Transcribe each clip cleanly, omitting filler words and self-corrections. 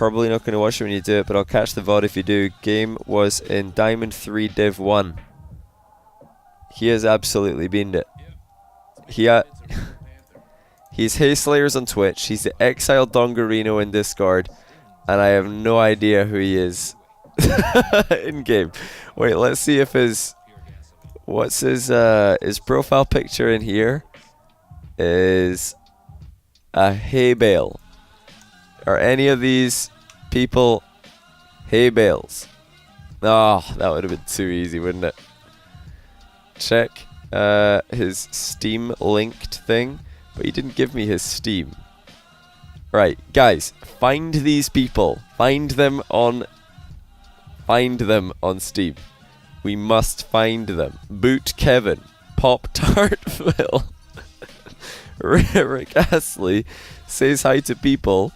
probably not going to watch it when you do it, but I'll catch the VOD if you do. Game was in Diamond 3 Div 1. He has absolutely beamed it. He's Hayslayers on Twitch. He's the Exiled Dongarino in Discord. And I have no idea who he is in game. Wait, let's see if what's his profile picture in here is a hay bale. Are any of these people hay bales? Oh, that would have been too easy, wouldn't it? Check his Steam linked thing, but he didn't give me his Steam. Right, guys, find these people. Find them on Steam. We must find them. Boot Kevin, Pop Tart Phil, Rick Astley says hi to people.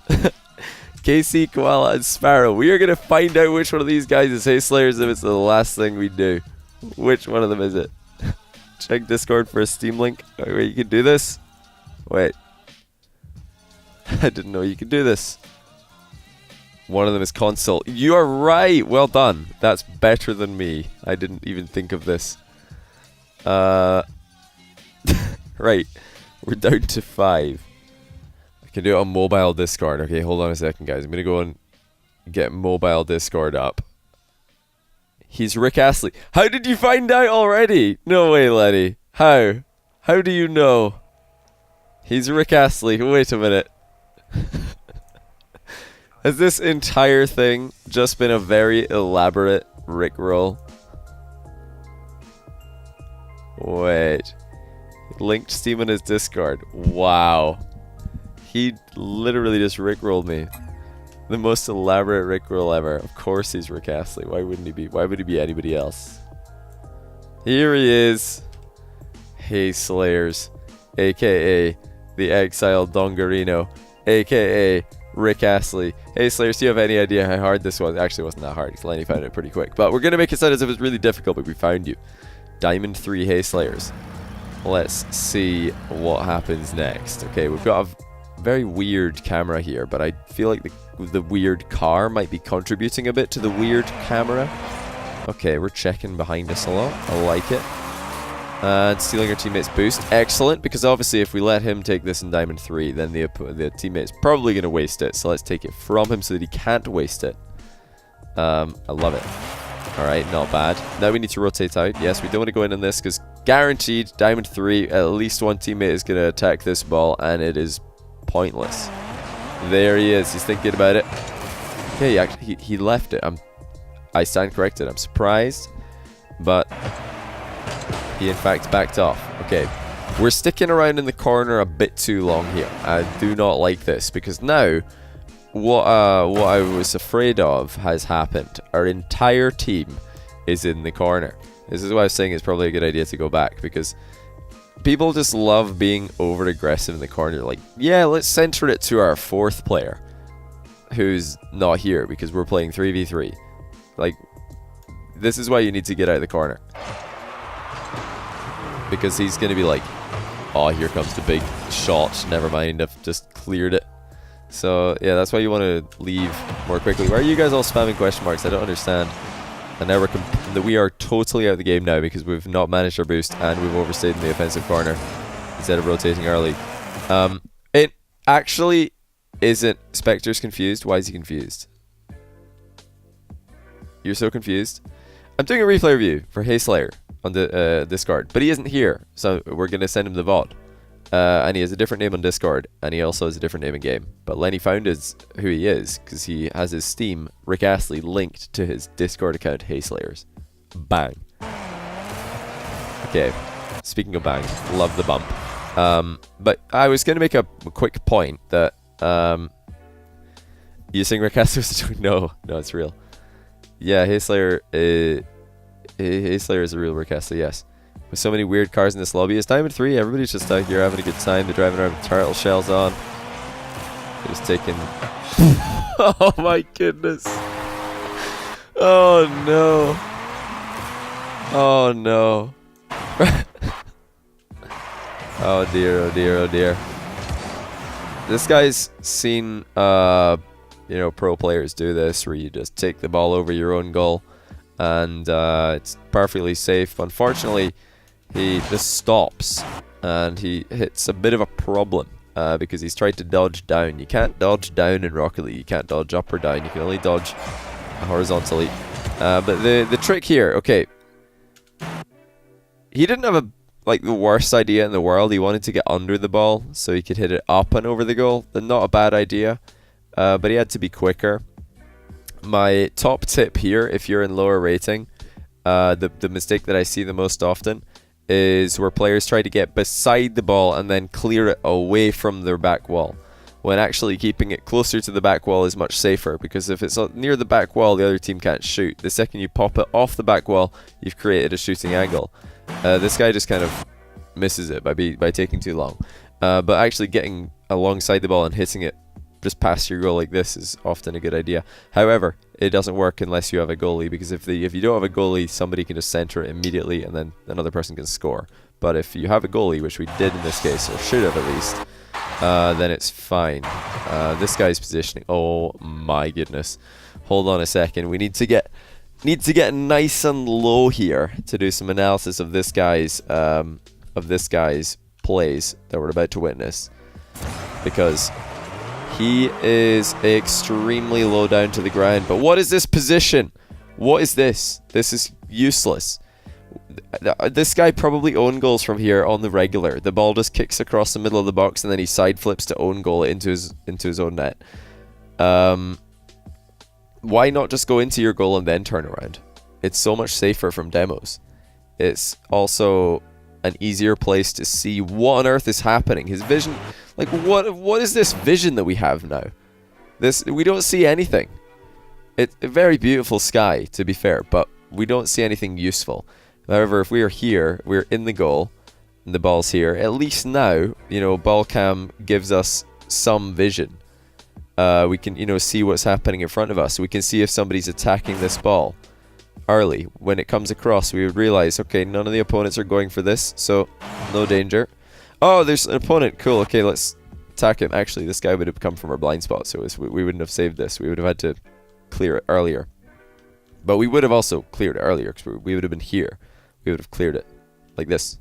KC, Koala, and Sparrow. We are gonna find out which one of these guys is Hayslayers if it's the last thing we do. Which one of them is it? Check Discord for a Steam link. Wait, you can do this? Wait. I didn't know you could do this. One of them is console. You are right. Well done. That's better than me. I didn't even think of this. Right. We're down to 5. I can do it on mobile Discord. Okay, hold on a second, guys. I'm going to go and get mobile Discord up. He's Rick Astley. How did you find out already? No way, Lenny. How? How do you know? He's Rick Astley. Wait a minute. Has this entire thing just been a very elaborate Rickroll? Wait. Linked Steam in his Discord. Wow. He literally just Rickrolled me. The most elaborate Rickroll ever. Of course he's Rick Astley. Why wouldn't he be? Why would he be anybody else? Here he is. Hayslayers, aka the Exiled Dongarino, aka Rick Astley. Hayslayers, do you have any idea how hard this was? Actually, it wasn't that hard because Lenny found it pretty quick. But we're going to make it sound as if it was really difficult, but we found you. Diamond 3 Hayslayers. Let's see what happens next. Okay, we've got a very weird camera here, but I feel like the weird car might be contributing a bit to the weird camera. Okay, we're checking behind us a lot. I like it. And stealing our teammate's boost. Excellent, because obviously if we let him take this in Diamond 3, then the teammate's probably going to waste it. So let's take it from him so that he can't waste it. I love it. Alright, not bad. Now we need to rotate out. Yes, we don't want to go in on this, because guaranteed, Diamond 3, at least one teammate is going to attack this ball, and it is pointless. There he is. He's thinking about it. Okay, he left it. I stand corrected. I'm surprised, but he in fact backed off. Okay, we're sticking around in the corner a bit too long here. I do not like this, because now what I was afraid of has happened. Our entire team is in the corner. This is why I was saying it's probably a good idea to go back, because people just love being over aggressive in the corner. Like, yeah, let's center it to our 4th player who's not here because we're playing 3v3. Like, this is why you need to get out of the corner, because he's going to be like, oh, here comes the big shot. Never mind, I've just cleared it. So, yeah, that's why you want to leave more quickly. Why are you guys all spamming question marks? I don't understand. And now we are totally out of the game now because we've not managed our boost and we've overstayed in the offensive corner instead of rotating early. It actually isn't. Spectre's confused. Why is he confused? You're so confused. I'm doing a replay review for Hayslayer on the Discord, but he isn't here, so we're going to send him the VOD. And he has a different name on Discord, and he also has a different name in game. But Lenny found who he is, because he has his Steam, Rick Astley, linked to his Discord account, Hayslayers. Bang. Okay, speaking of bang, love the bump. But I was going to make a quick point that you saying Rick Astley was a joke? No, it's real. Yeah, Hayslayer is a real Rick Astley, yes. With so many weird cars in this lobby. It's Diamond 3, everybody's just out here having a good time. They're driving around with turtle shells on. They're just taking... Oh my goodness. Oh no. Oh no. Oh dear, oh dear, oh dear. This guy's seen you know, pro players do this, where you just take the ball over your own goal, and it's perfectly safe. Unfortunately, he just stops, and he hits a bit of a problem because he's tried to dodge down. You can't dodge down in Rocket League. You can't dodge up or down. You can only dodge horizontally. But the trick here, okay, he didn't have the worst idea in the world. He wanted to get under the ball so he could hit it up and over the goal. Not a bad idea, but he had to be quicker. My top tip here, if you're in lower rating, the mistake that I see the most often is where players try to get beside the ball and then clear it away from their back wall, when actually keeping it closer to the back wall is much safer, because if it's near the back wall, the other team can't shoot. The second you pop it off the back wall, you've created a shooting angle. This guy just kind of misses it by taking too long. But actually getting alongside the ball and hitting it just past your goal like this is often a good idea. However, it doesn't work unless you have a goalie, because if you don't have a goalie, somebody can just center it immediately and then another person can score. But if you have a goalie, which we did in this case, or should have at least, then it's fine. This guy's positioning, oh my goodness. Hold on a second, we need to get nice and low here to do some analysis of this guy's plays that we're about to witness, because he is extremely low down to the ground. But what is this position? What is this? This is useless. This guy probably own goals from here on the regular. The ball just kicks across the middle of the box and then he side flips to own goal into his own net. Why not just go into your goal and then turn around? It's so much safer from demos. It's also an easier place to see what on earth is happening. His vision, like what is this vision that we have now? We don't see anything. It's a very beautiful sky, to be fair, but we don't see anything useful. However, if we are here, we're in the goal, and the ball's here. At least now, you know, ball cam gives us some vision. We can, you know, see what's happening in front of us. We can see if somebody's attacking this ball early. When it comes across, we would realize, okay, none of the opponents are going for this, so no danger. Oh, there's an opponent. Cool. Okay, let's attack him. Actually, this guy would have come from our blind spot, so we wouldn't have saved this. We would have had to clear it earlier. But we would have also cleared it earlier, because we would have been here. We would have cleared it like this.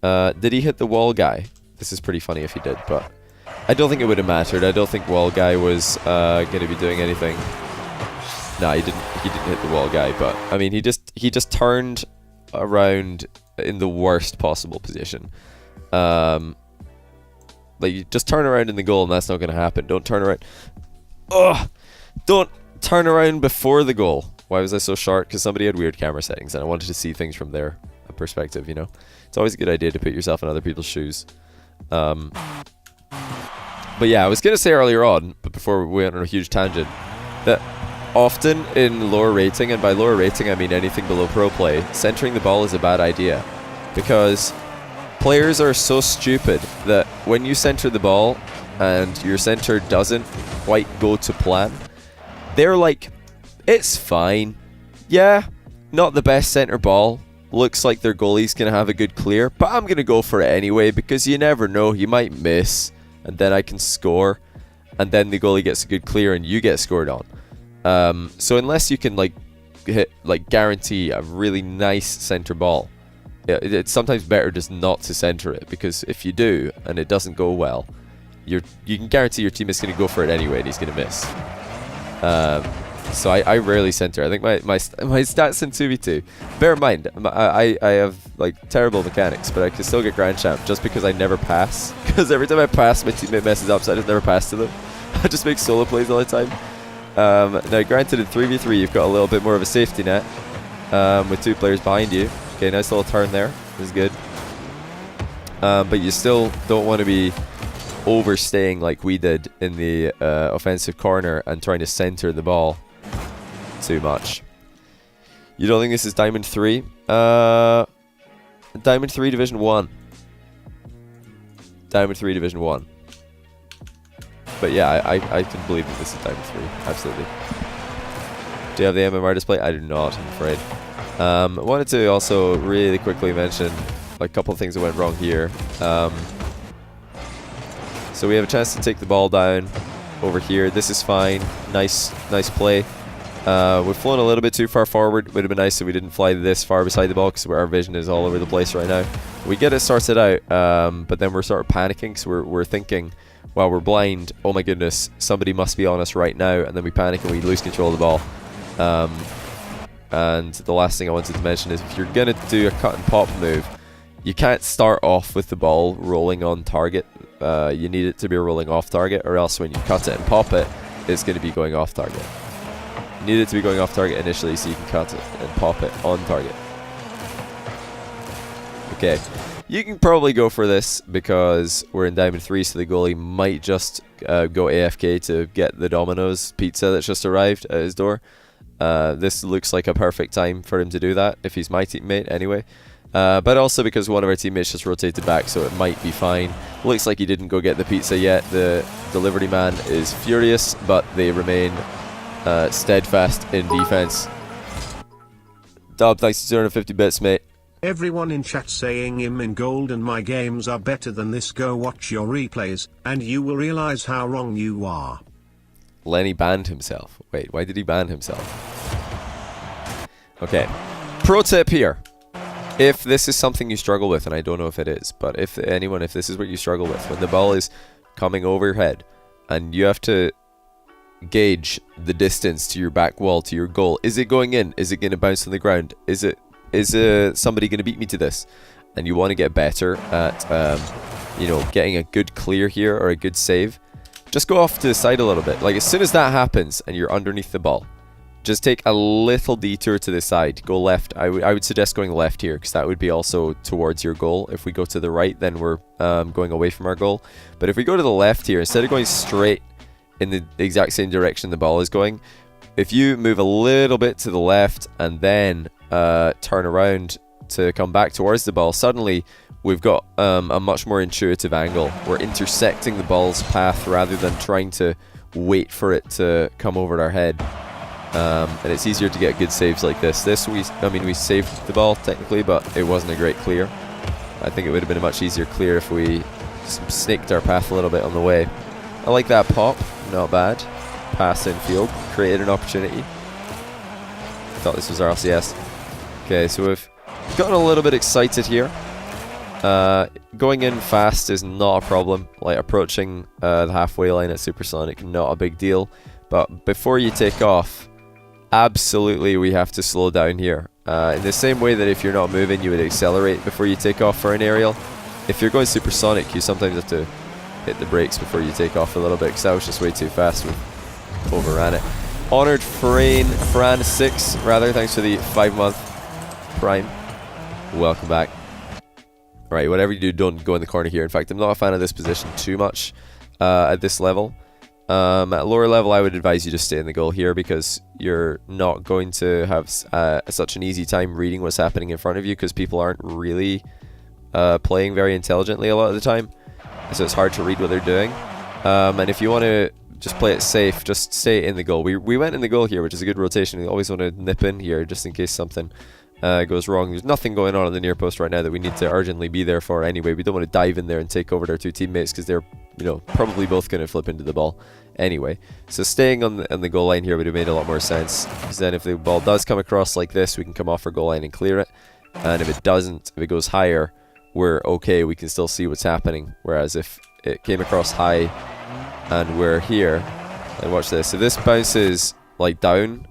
Did he hit the wall guy? This is pretty funny if he did, but I don't think it would have mattered. I don't think wall guy was going to be doing anything. No, he didn't hit the wall guy, but I mean, he just turned around in the worst possible position. Like, you just turn around in the goal and that's not going to happen. Don't turn around. Ugh! Don't turn around before the goal. Why was I so short? Because somebody had weird camera settings and I wanted to see things from their perspective, you know? It's always a good idea to put yourself in other people's shoes. But yeah, I was going to say earlier on, but before we went on a huge tangent, that often in lower rating, and by lower rating I mean anything below pro play, centering the ball is a bad idea. Because players are so stupid that when you center the ball and your center doesn't quite go to plan, they're like, it's fine. Yeah, not the best center ball. Looks like their goalie's going to have a good clear, but I'm going to go for it anyway, because you never know, you might miss, and then I can score, and then the goalie gets a good clear and you get scored on. So unless you can guarantee a really nice center ball, it's sometimes better just not to center it, because if you do and it doesn't go well, you can guarantee your teammate's going to go for it anyway and he's going to miss. So I rarely center. I think my stats in 2v2. Bear in mind, I have like terrible mechanics, but I can still get Grand Champ just because I never pass. Because every time I pass, my teammate messes up, so I just never pass to them. I just make solo plays all the time. Now, granted, in 3v3, you've got a little bit more of a safety net with two players behind you. Okay, nice little turn there. This is good. But you still don't want to be overstaying like we did in the offensive corner and trying to center the ball too much. You don't think this is Diamond 3? Diamond 3 Division 1. Diamond 3 Division 1. But yeah, I can believe that this is Diamond 3. Absolutely. Do you have the MMR display? I do not, I'm afraid. I wanted to also really quickly mention like a couple of things that went wrong here. So we have a chance to take the ball down. over here. This is fine. Nice play. We've flown a little bit too far forward. Would have been nice if we didn't fly this far beside the ball, because our vision is all over the place right now. We get it sorted out, but then we're sort of panicking, because we're thinking, while we're blind, oh my goodness, somebody must be on us right now, and then we panic and we lose control of the ball. And the last thing I wanted to mention is, if you're going to do a cut and pop move, you can't start off with the ball rolling on target. You need it to be a rolling off target, or else when you cut it and pop it, it's going to be going off target. You need it to be going off target initially so you can cut it and pop it on target. Okay, you can probably go for this because we're in Diamond 3, so the goalie might just go AFK to get the Domino's pizza that's just arrived at his door. This looks like a perfect time for him to do that, if he's my teammate anyway. But also because one of our teammates just rotated back, so it might be fine. Looks like he didn't go get the pizza yet. The delivery man is furious, but they remain steadfast in defense. Dub, thanks to 250 bits, mate. Everyone in chat saying I'm in gold and my games are better than this. Go watch your replays, and you will realize how wrong you are. Lenny banned himself. Wait, why did he ban himself? Okay. Pro tip here. If this is something you struggle with, and I don't know if it is, but if this is what you struggle with, when the ball is coming over your head and you have to gauge the distance to your back wall, to your goal, is it going in? Is it going to bounce on the ground? Is somebody going to beat me to this? And you want to get better at, getting a good clear here or a good save, just go off to the side a little bit. Like, as soon as that happens and you're underneath the ball, just take a little detour to the side. Go left. I would suggest going left here, because that would be also towards your goal. If we go to the right, then we're going away from our goal. But if we go to the left here, instead of going straight in the exact same direction the ball is going, if you move a little bit to the left and then turn around to come back towards the ball, suddenly we've got a much more intuitive angle. We're intersecting the ball's path rather than trying to wait for it to come over our head. And it's easier to get good saves like this. We saved the ball technically, but it wasn't a great clear. I think it would have been a much easier clear if we snaked our path a little bit on the way. I like that pop, not bad. Pass infield, created an opportunity. Thought this was our LCS. Okay, so we've gotten a little bit excited here. Going in fast is not a problem. Like, approaching the halfway line at Supersonic, not a big deal. But before you take off, absolutely we have to slow down here. In the same way that if you're not moving, you would accelerate before you take off for an aerial. If you're going supersonic, you sometimes have to hit the brakes before you take off a little bit, because that was just way too fast. We overran it. Honored Fran6, rather, thanks for the 5-month Prime. Welcome back. Right, whatever you do, don't go in the corner here. In fact, I'm not a fan of this position too much at this level. At lower level, I would advise you to stay in the goal here, because you're not going to have such an easy time reading what's happening in front of you, because people aren't really playing very intelligently a lot of the time. So it's hard to read what they're doing. And if you want to just play it safe, just stay in the goal. We went in the goal here, which is a good rotation. We always want to nip in here just in case something goes wrong. There's nothing going on the near post right now that we need to urgently be there for anyway. We don't want to dive in there and take over our two teammates, because they're probably both going to flip into the ball anyway. So staying on the goal line here would have made a lot more sense, because then if the ball does come across like this, we can come off our goal line and clear it. And if it doesn't, if it goes higher, we're okay, we can still see what's happening. Whereas if it came across high and we're here, and watch this, so this bounces like down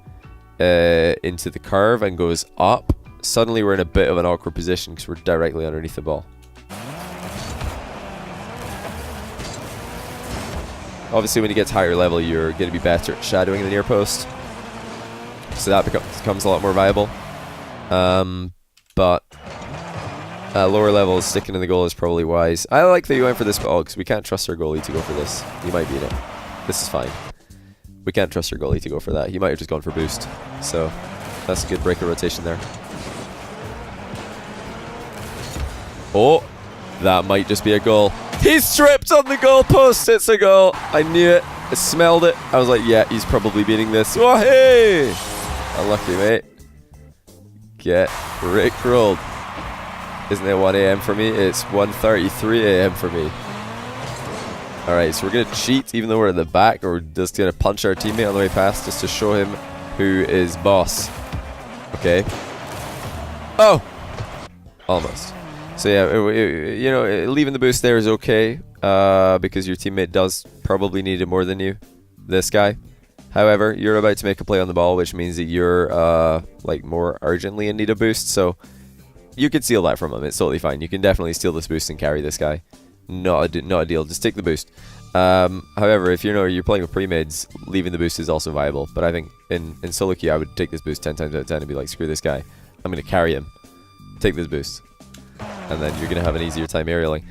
into the curve and goes up, suddenly we're in a bit of an awkward position because we're directly underneath the ball. Obviously when you get to higher level, you're going to be better at shadowing the near post, so that becomes a lot more viable. But at lower levels, sticking in the goal is probably wise. I like that you went for this ball, because we can't trust our goalie to go for this. He might be in it. This is fine. We can't trust our goalie to go for that. He might have just gone for boost. So that's a good breaker rotation there. Oh, that might just be a goal. He's tripped on the goal post. It's a goal. I knew it. I smelled it. I was like, yeah, he's probably beating this. Oh, hey! Unlucky, mate. Get rickrolled. Isn't it 1 AM for me? It's 1:33 AM for me. Alright, so we're going to cheat even though we're at the back, or we're just going to punch our teammate on the way past just to show him who is boss. Okay. Oh! Almost. So yeah, you know, leaving the boost there is okay, because your teammate does probably need it more than you. This guy. However, you're about to make a play on the ball, which means that you're like more urgently in need of boost, so you can steal that from him. It's totally fine. You can definitely steal this boost and carry this guy. Not a deal. Just take the boost. However, if you're playing with pre-mids, leaving the boost is also viable. But I think in solo queue, I would take this boost 10 times out of 10 and be like, screw this guy. I'm going to carry him. Take this boost. And then you're going to have an easier time aerialing.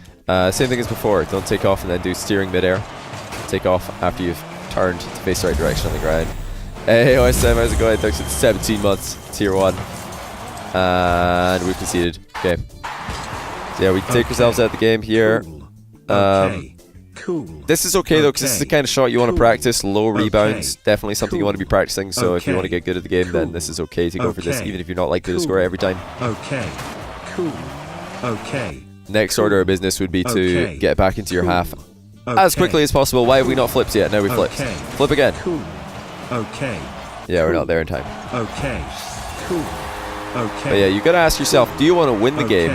Same thing as before. Don't take off and then do steering midair. Take off after you've turned to face the right direction on the ground. Hey, OSM, how's it going? Thanks for 17 months. Tier 1. And we've conceded. Okay. So yeah, we take ourselves out of the game here. Cool. This is okay though, because this is the kind of shot you want to practice. Low rebounds, definitely something you want to be practicing. So if you want to get good at the game, then this is okay to go for this, even if you're not likely to score every time. Okay. Cool. Okay. Next order of business would be to get back into your half as quickly as possible. Why have we not flipped yet? Now we flipped. Flip again. Cool. Okay. Yeah, we're not there in time. Okay. Cool. Okay. But yeah, you gotta ask yourself: do you want to win the game,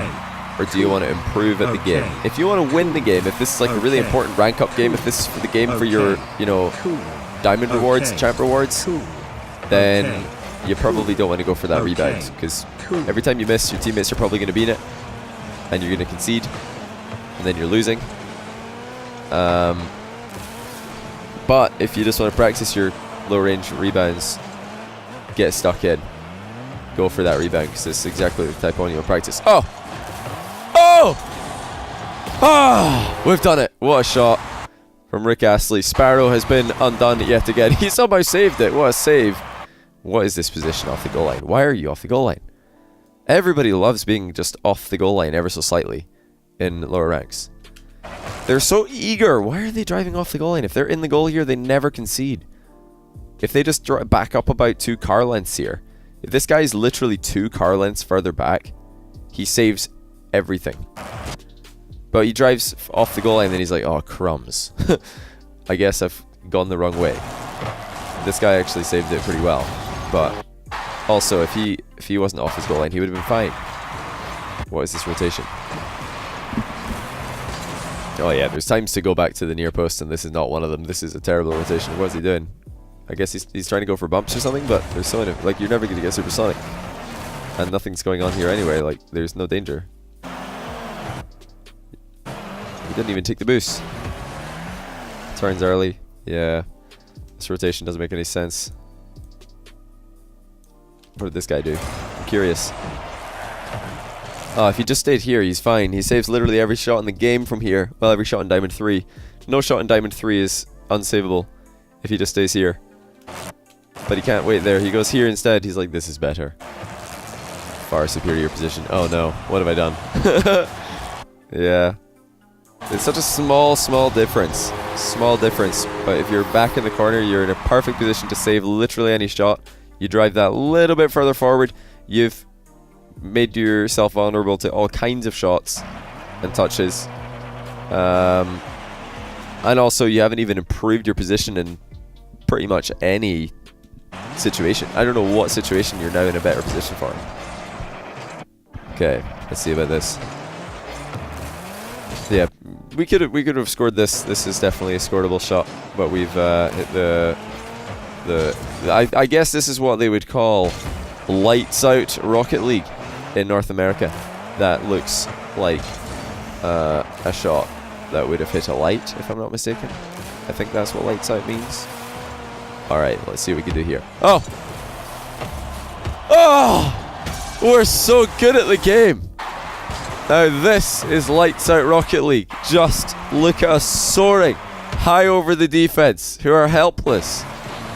or do you want to improve at the game? If you want to win the game, if this is like a really important rank up game, if this is for the game for your, you know, diamond rewards, champ rewards, then you probably don't want to go for that rebound, because every time you miss, your teammates are probably going to beat it, and you're going to concede, and then you're losing. But if you just want to practice your low range rebounds, get stuck in, go for that rebound, because this is exactly the type of one you want to practice. Oh! Oh! Ah! We've done it. What a shot from Rick Astley. Sparrow has been undone yet again. He somehow saved it. What a save. What is this position off the goal line? Why are you off the goal line? Everybody loves being just off the goal line ever so slightly in lower ranks. They're so eager. Why are they driving off the goal line? If they're in the goal here, they never concede. If they just back up about 2 car lengths here. If this guy is literally 2 car lengths further back, he saves everything. But he drives off the goal line and then he's like, oh, crumbs. I guess I've gone the wrong way. This guy actually saved it pretty well. But also, if he wasn't off his goal line, he would have been fine. What is this rotation? Oh yeah, there's times to go back to the near post, and this is not one of them. This is a terrible rotation. What is he doing? I guess he's trying to go for bumps or something, but there's so many, like, you're never going to get supersonic. And nothing's going on here anyway, like, there's no danger. He didn't even take the boost. Turns early. Yeah. This rotation doesn't make any sense. What did this guy do? I'm curious. Oh, if he just stayed here, he's fine. He saves literally every shot in the game from here. Well, every shot in Diamond 3. No shot in Diamond 3 is unsavable if he just stays here. But he can't wait there. He goes here instead. He's like, this is better. Far superior position. Oh no, what have I done? Yeah. It's such a small difference. Small difference. But if you're back in the corner, you're in a perfect position to save literally any shot. You drive that little bit further forward. You've made yourself vulnerable to all kinds of shots and touches. And also, you haven't even improved your position in pretty much any situation. I don't know what situation you're now in a better position for. Okay, let's see about this. Yeah, we could have scored this. This is definitely a scoreable shot, but we've hit the I guess this is what they would call lights out Rocket League in North America. That looks like a shot that would have hit a light, if I'm not mistaken. I think that's what lights out means. Alright, let's see what we can do here. Oh! Oh! We're so good at the game! Now this is lights out Rocket League. Just look at us soaring high over the defense, who are helpless.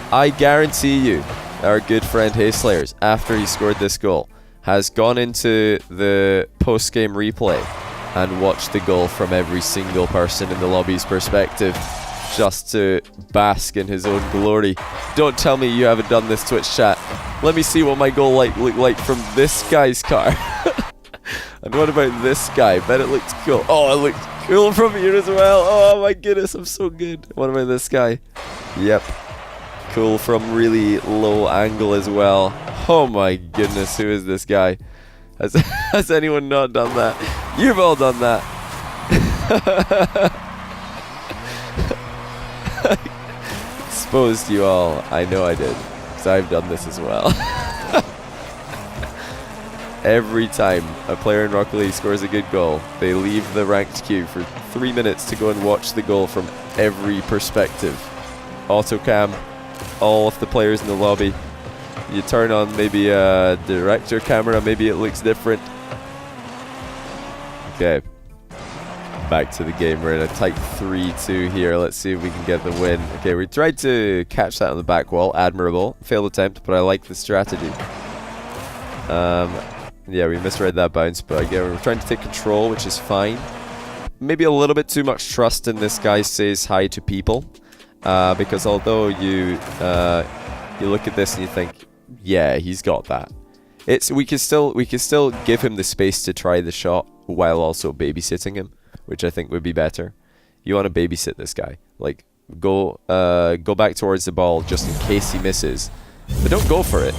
I guarantee you, our good friend Hayslayers, after he scored this goal, has gone into the post-game replay and watched the goal from every single person in the lobby's perspective, just to bask in his own glory. Don't tell me you haven't done this, Twitch chat. Let me see what my goal looked like from this guy's car. And what about this guy? Bet it looked cool. Oh, it looked Cool from here as well. Oh my goodness, I'm so good. What about this guy? Yep. Cool from really low angle as well. Oh my goodness, who is this guy? Has anyone not done that? You've all done that. Exposed you all. I know I did, because I've done this as well. Every time a player in Rocket League scores a good goal, they leave the ranked queue for 3 minutes to go and watch the goal from every perspective. Autocam, all of the players in the lobby. You turn on maybe a director camera, maybe it looks different. Okay. Back to the game. We're in a tight 3-2 here. Let's see if we can get the win. Okay, we tried to catch that on the back wall. Admirable. Failed attempt, but I like the strategy. Yeah, we misread that bounce, but again, we're trying to take control, which is fine. Maybe a little bit too much trust in this guy says hi to people. Because although you look at this and you think, yeah, he's got that. We can still give him the space to try the shot while also babysitting him, which I think would be better. You want to babysit this guy, like go back towards the ball just in case he misses, but don't go for it.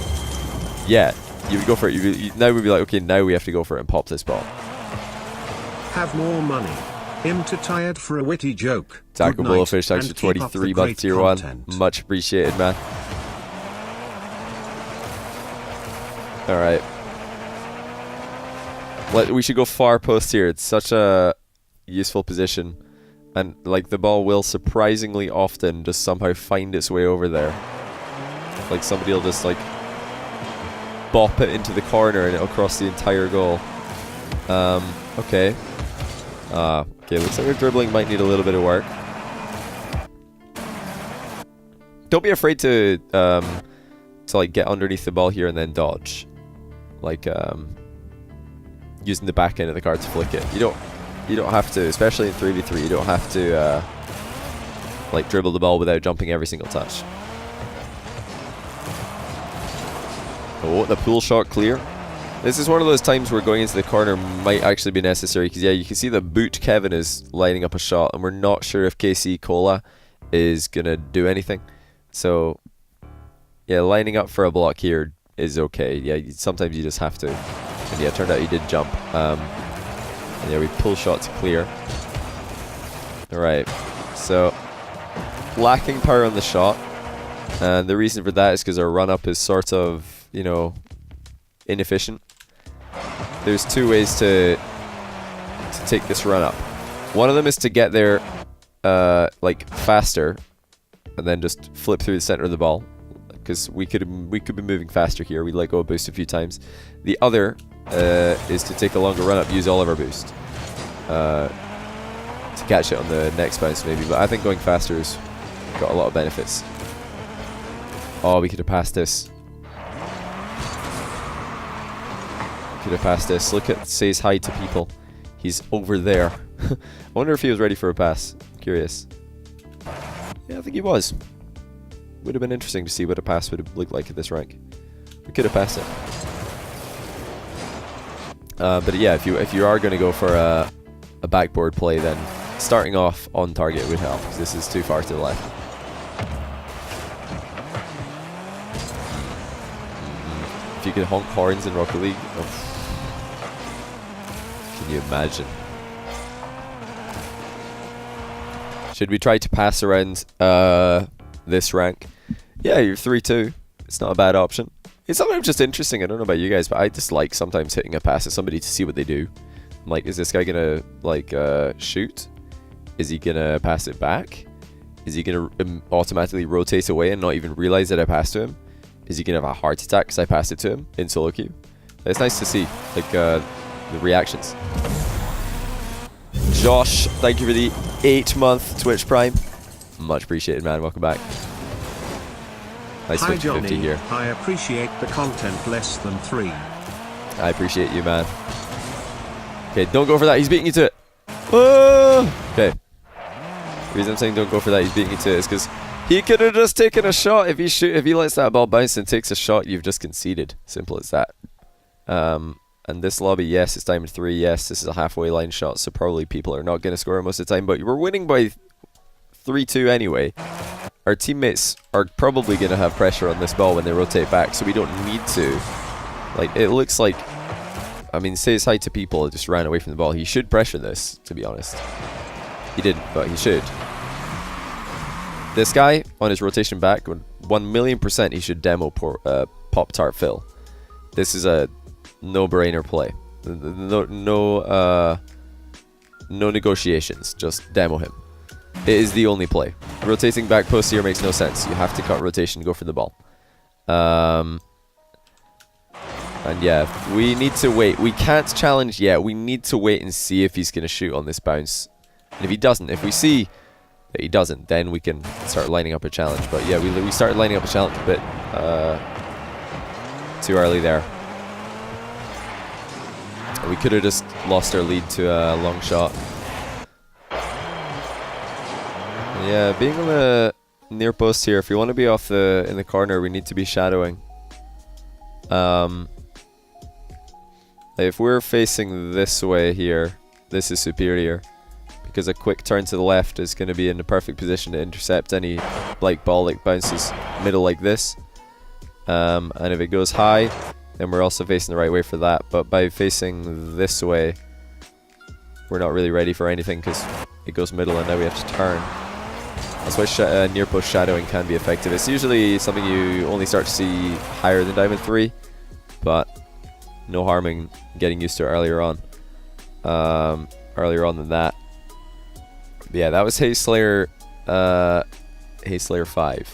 Yeah, you would go for it. Now we'd be like, okay, now we have to go for it and pop this ball. Have more money. Him too tired for a witty joke. Taco Bullfish, thanks for 23 months tier 1. Much appreciated, man. Alright. We should go far post here. It's such a useful position. And like the ball will surprisingly often just somehow find its way over there. Like somebody will just like bop it into the corner and it'll cross the entire goal. Okay. Okay, looks like our dribbling might need a little bit of work. Don't be afraid to like get underneath the ball here and then dodge. Like using the back end of the card to flick it. You don't have to, especially in 3v3, you don't have to like dribble the ball without jumping every single touch. Oh, the pool shot clear. This is one of those times where going into the corner might actually be necessary, because yeah, you can see that Boot Kevin is lining up a shot and we're not sure if KC Cola is gonna do anything. So yeah, lining up for a block here is okay. Yeah, sometimes you just have to. And yeah, it turned out he did jump. And yeah, we pull shot to clear. Alright, so lacking power on the shot, and the reason for that is because our run up is sort of, you know, inefficient. There's two ways to take this run up. One of them is to get there like faster and then just flip through the center of the ball, because we could be moving faster here. We let go of boost a few times. The other is to take a longer run up, use all of our boost to catch it on the next bounce maybe, but I think going faster has got a lot of benefits. Oh, we could have passed this. Could have passed this. Look at says hi to people. He's over there. I wonder if he was ready for a pass. Curious. Yeah, I think he was. Would have been interesting to see what a pass would have looked like at this rank. We could have passed it. But yeah, if you are going to go for a backboard play, then starting off on target would help, because this is too far to the left. If you could honk horns in Rocket League, oh. Can you imagine? Should we try to pass around this rank? Yeah, you're 3-2. It's not a bad option. It's sometimes just interesting. I don't know about you guys, but I just like sometimes hitting a pass at somebody to see what they do. I'm like, is this guy gonna like shoot? Is he gonna pass it back? Is he gonna automatically rotate away and not even realize that I passed to him? Is he gonna have a heart attack because I passed it to him in solo queue? It's nice to see, like, the reactions. Josh, thank you for the 8-month Twitch Prime. Much appreciated, man. Welcome back. Nice 50-50 here. I appreciate the content less than 3. I appreciate you, man. Okay, don't go for that. He's beating you to it. Oh! Okay. The reason I'm saying don't go for that, he's beating you to it, is because he could have just taken a shot. If he lets that ball bounce and takes a shot, you've just conceded. Simple as that. And And this lobby, yes, it's Diamond 3. Yes, this is a halfway line shot, so probably people are not going to score most of the time. But we're winning by 3-2 anyway. Our teammates are probably going to have pressure on this ball when they rotate back, so we don't need to. Like, it looks like... I mean, says hi to people, just ran away from the ball. He should pressure this, to be honest. He didn't, but he should. This guy, on his rotation back, 1,000,000% he should demo Pop-Tart Phil. This is a no-brainer play. No negotiations. Just demo him. It is the only play. Rotating back post here makes no sense. You have to cut rotation, go for the ball. And yeah, we need to wait. We can't challenge yet. We need to wait and see if he's going to shoot on this bounce. And if he doesn't, if we see that he doesn't, then we can start lining up a challenge. But yeah, we started lining up a challenge a bit too early there. We could have just lost our lead to a long shot. Yeah, being on the near post here, if we want to be off in the corner, we need to be shadowing. If we're facing this way here, this is superior, because a quick turn to the left is going to be in the perfect position to intercept any like ball that bounces middle like this. And if it goes high, then we're also facing the right way for that. But by facing this way, we're not really ready for anything because it goes middle and now we have to turn. That's why near post shadowing can be effective. It's usually something you only start to see higher than Diamond 3, but no harm in getting used to it earlier on. Earlier on than that. But yeah, that was Hayslayers5.